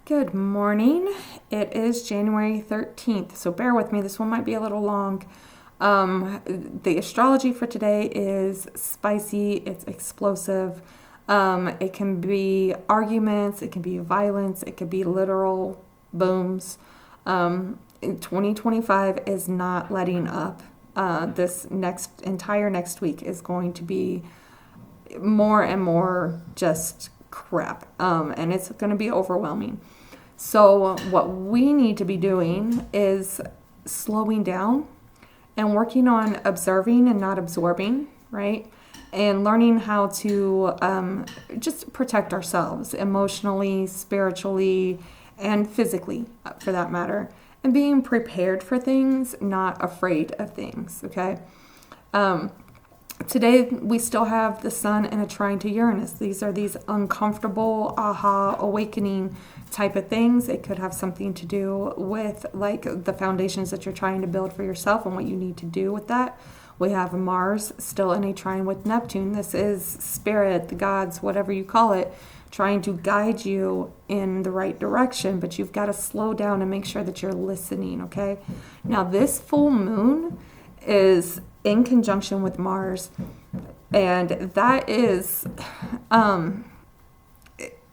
Good morning. It is January 13th, so bear with me. This one might be a little long. The astrology for today is spicy, it's explosive. It can be arguments, it can be violence, it could be literal booms. 2025 is not letting up. This entire next week is going to be more and more just crap, and it's going to be overwhelming. So what we need to be doing is slowing down and working on observing and not absorbing, right? And learning how to just protect ourselves emotionally, spiritually, and physically, for that matter. And being prepared for things, not afraid of things, okay? Today, we still have the sun and a trine to Uranus. These are these uncomfortable, aha, awakening type of things. It could have something to do with like the foundations that you're trying to build for yourself and what you need to do with that. We have Mars still in a trine with Neptune. This is spirit, the gods, whatever you call it, trying to guide you in the right direction, but you've got to slow down and make sure that you're listening, okay? Now, this full moon is in conjunction with Mars, and that is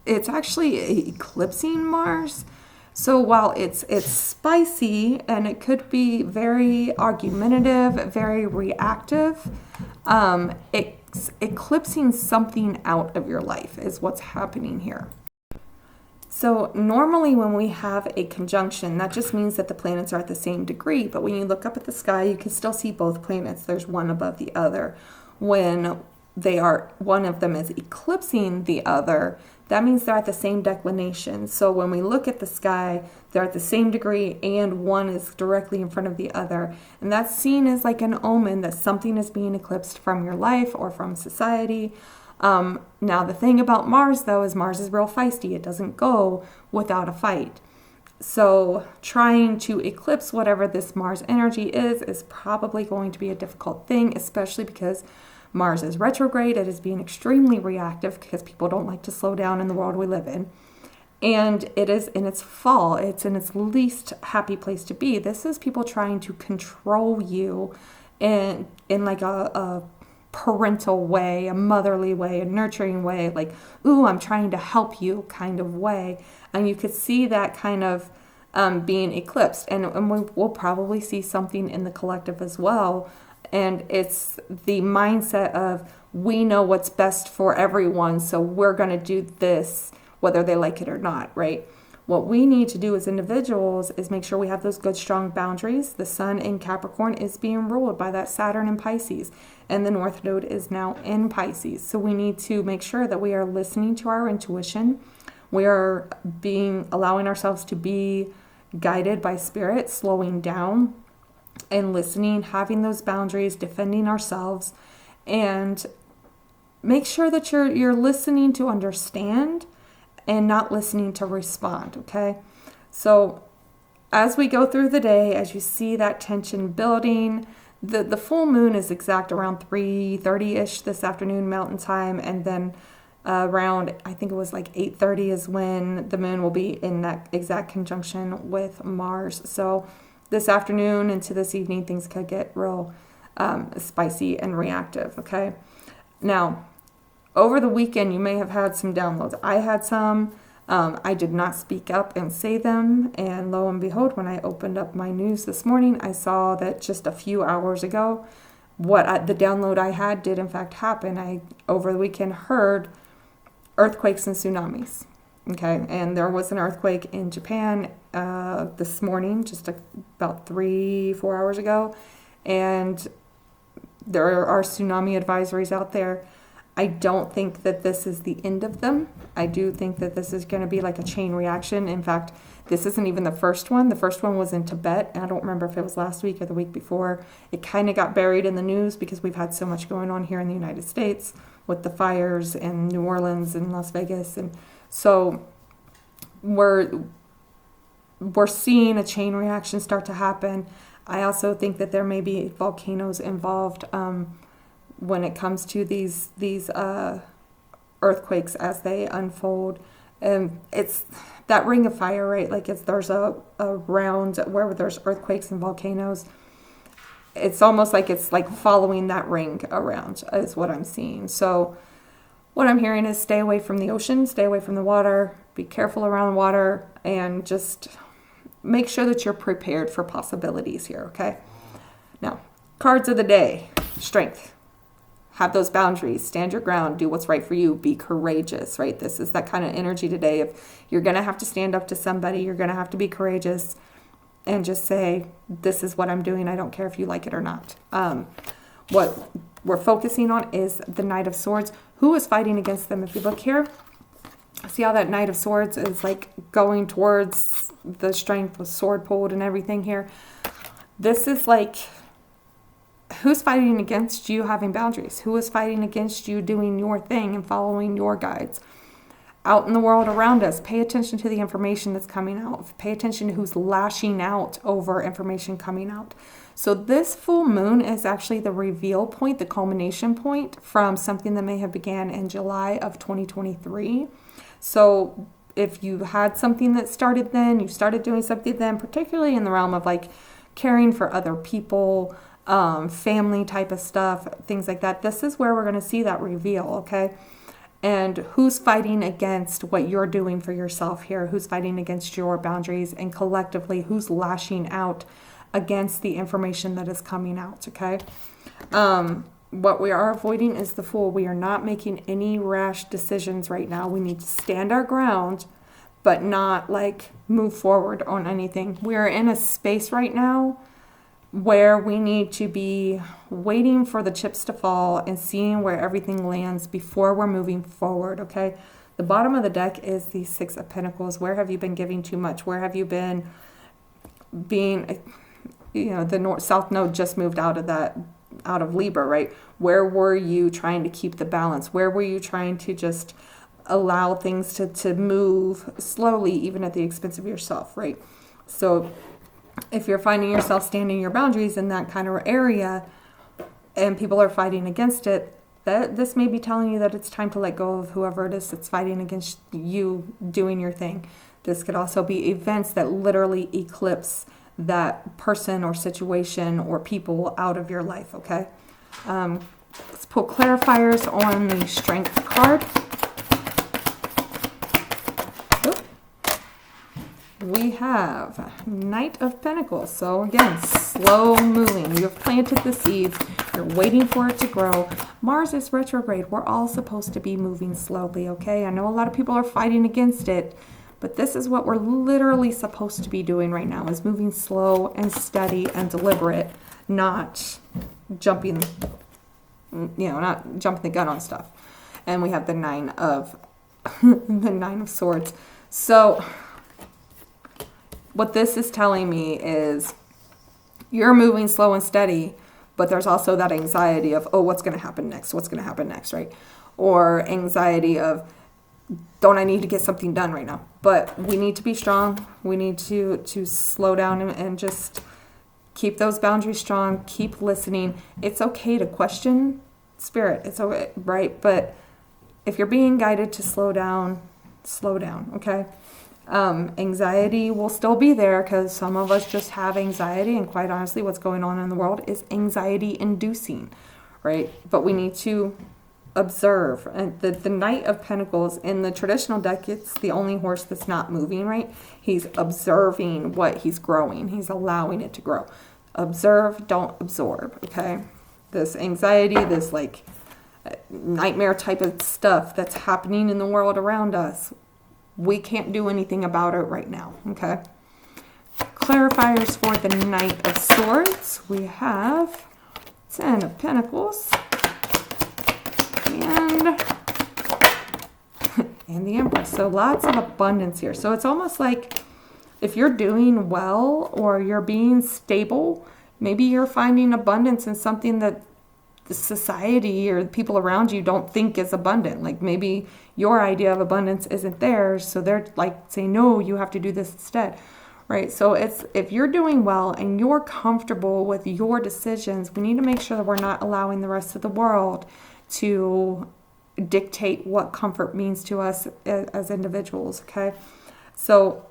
it's actually eclipsing Mars. So while it's spicy and it could be very argumentative, very reactive, it's eclipsing something out of your life is what's happening here. So normally when we have a conjunction, that just means that the planets are at the same degree. But when you look up at the sky, you can still see both planets. There's one above the other. When one of them is eclipsing the other, that means they're at the same declination. So when we look at the sky, they're at the same degree and one is directly in front of the other. And that's seen as like an omen that something is being eclipsed from your life or from society. Now, the thing about Mars, though, is Mars is real feisty. It doesn't go without a fight. So trying to eclipse whatever this Mars energy is probably going to be a difficult thing, especially because Mars is retrograde. It is being extremely reactive because people don't like to slow down in the world we live in. And it is in its fall. It's in its least happy place to be. This is people trying to control you in like a parental way, a motherly way, a nurturing way, like, ooh, I'm trying to help you kind of way. And you could see that kind of being eclipsed. And we'll probably see something in the collective as well. And it's the mindset of we know what's best for everyone, so we're going to do this whether they like it or not, right? What we need to do as individuals is make sure we have those good, strong boundaries. The sun in Capricorn is being ruled by that Saturn in Pisces, and the North Node is now in Pisces. So we need to make sure that we are listening to our intuition. We are allowing ourselves to be guided by spirit, slowing down and listening, having those boundaries, defending ourselves, and make sure that you're listening to understand and not listening to respond, okay? So as we go through the day, as you see that tension building, the full moon is exact around 3:30-ish this afternoon Mountain Time, and then around, I think it was like 8:30 is when the moon will be in that exact conjunction with Mars. So this afternoon into this evening, things could get real spicy and reactive, okay? Now, over the weekend, you may have had some downloads. I had some. I did not speak up and say them. And lo and behold, when I opened up my news this morning, I saw that just a few hours ago, the download I had did in fact happen. I, over the weekend, heard earthquakes and tsunamis. Okay, and there was an earthquake in Japan this morning, just about 3-4 hours ago. And there are tsunami advisories out there. I don't think that this is the end of them. I do think that this is going to be like a chain reaction. In fact, this isn't even the first one. The first one was in Tibet, and I don't remember if it was last week or the week before. It kind of got buried in the news because we've had so much going on here in the United States with the fires in New Orleans and Las Vegas. And so we're seeing a chain reaction start to happen. I also think that there may be volcanoes involved when it comes to these earthquakes as they unfold. It's that ring of fire, right? Like there's a round where there's earthquakes and volcanoes. It's almost like it's like following that ring around is what I'm seeing. So what I'm hearing is stay away from the ocean, stay away from the water, be careful around water, and just make sure that you're prepared for possibilities here, okay? Now, cards of the day, strength. Have those boundaries, stand your ground, do what's right for you, be courageous, right? This is that kind of energy today of you're going to have to stand up to somebody, you're going to have to be courageous and just say, this is what I'm doing, I don't care if you like it or not. What we're focusing on is the Knight of Swords. Who is fighting against them? If you look here, see how that Knight of Swords is like going towards the strength with sword pulled and everything here? This is like, who's fighting against you having boundaries? Who is fighting against you doing your thing and following your guides? Out in the world around us, pay attention to the information that's coming out. Pay attention to who's lashing out over information coming out. So this full moon is actually the reveal point, the culmination point from something that may have began in July of 2023. So if you had something that started then, you started doing something then, particularly in the realm of like caring for other people, family type of stuff, things like that. This is where we're going to see that reveal, okay? And who's fighting against what you're doing for yourself here? Who's fighting against your boundaries? And collectively, who's lashing out against the information that is coming out, okay? What we are avoiding is the Fool. We are not making any rash decisions right now. We need to stand our ground, but not like move forward on anything. We are in a space right now where we need to be waiting for the chips to fall and seeing where everything lands before we're moving forward, okay? The bottom of the deck is the Six of Pentacles. Where have you been giving too much? Where have you been being, the north-south node just moved out of Libra, right? Where were you trying to keep the balance? Where were you trying to just allow things to move slowly, even at the expense of yourself, right? So if you're finding yourself standing your boundaries in that kind of area and people are fighting against it, this may be telling you that it's time to let go of whoever it is that's fighting against you doing your thing. This could also be events that literally eclipse that person or situation or people out of your life, okay? Let's pull clarifiers on the Strength card. We have Knight of Pentacles. So again, slow moving. You have planted the seeds. You're waiting for it to grow. Mars is retrograde. We're all supposed to be moving slowly, okay? I know a lot of people are fighting against it, but this is what we're literally supposed to be doing right now, is moving slow and steady and deliberate, not jumping, not jumping the gun on stuff. And we have the Nine of Swords. So what this is telling me is you're moving slow and steady, but there's also that anxiety of, oh, what's going to happen next? What's going to happen next, right? Or anxiety of, don't I need to get something done right now? But we need to be strong. We need to slow down and just keep those boundaries strong. Keep listening. It's okay to question spirit. It's okay, right? But if you're being guided to slow down, okay? Anxiety will still be there because some of us just have anxiety, and quite honestly what's going on in the world is anxiety inducing, right? But we need to observe. And the Knight of Pentacles in the traditional deck, it's the only horse that's not moving, right? He's observing what he's growing. He's allowing it to grow. Observe, don't absorb, okay? This anxiety, this like nightmare type of stuff that's happening in the world around us, we can't do anything about it right now, okay? Clarifiers for the Knight of Swords. We have Ten of Pentacles and the Empress. So lots of abundance here. So it's almost like if you're doing well or you're being stable, maybe you're finding abundance in something that the society or the people around you don't think is abundant. Like maybe your idea of abundance isn't theirs, so they're like saying, no, you have to do this instead, right? So it's, if you're doing well and you're comfortable with your decisions, we need to make sure that we're not allowing the rest of the world to dictate what comfort means to us as individuals, okay? So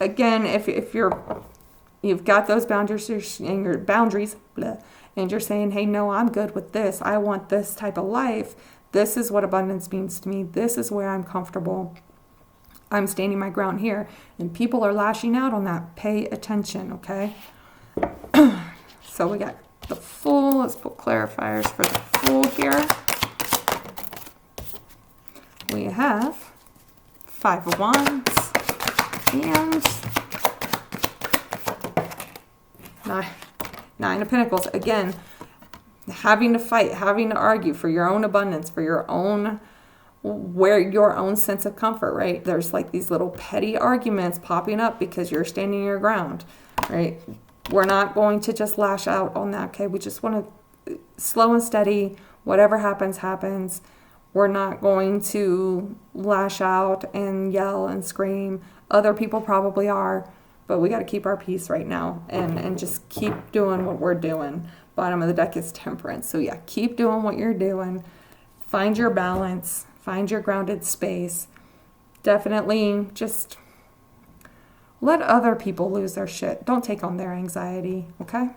again, if you've got those boundaries and your boundaries, blah, and you're saying, hey, no, I'm good with this. I want this type of life. This is what abundance means to me. This is where I'm comfortable. I'm standing my ground here. And people are lashing out on that. Pay attention, okay? So we got the Fool. Let's put clarifiers for the Fool here. We have 5 of Wands and 9 of Pentacles. Again, having to fight, having to argue for your own abundance, for your own sense of comfort, right? There's like these little petty arguments popping up because you're standing your ground, right? We're not going to just lash out on that, okay? We just want to slow and steady. Whatever happens, happens. We're not going to lash out and yell and scream. Other people probably are, but we got to keep our peace right now and just keep doing what we're doing. Bottom of the deck is Temperance. So yeah, keep doing what you're doing. Find your balance. Find your grounded space. Definitely just let other people lose their shit. Don't take on their anxiety, okay?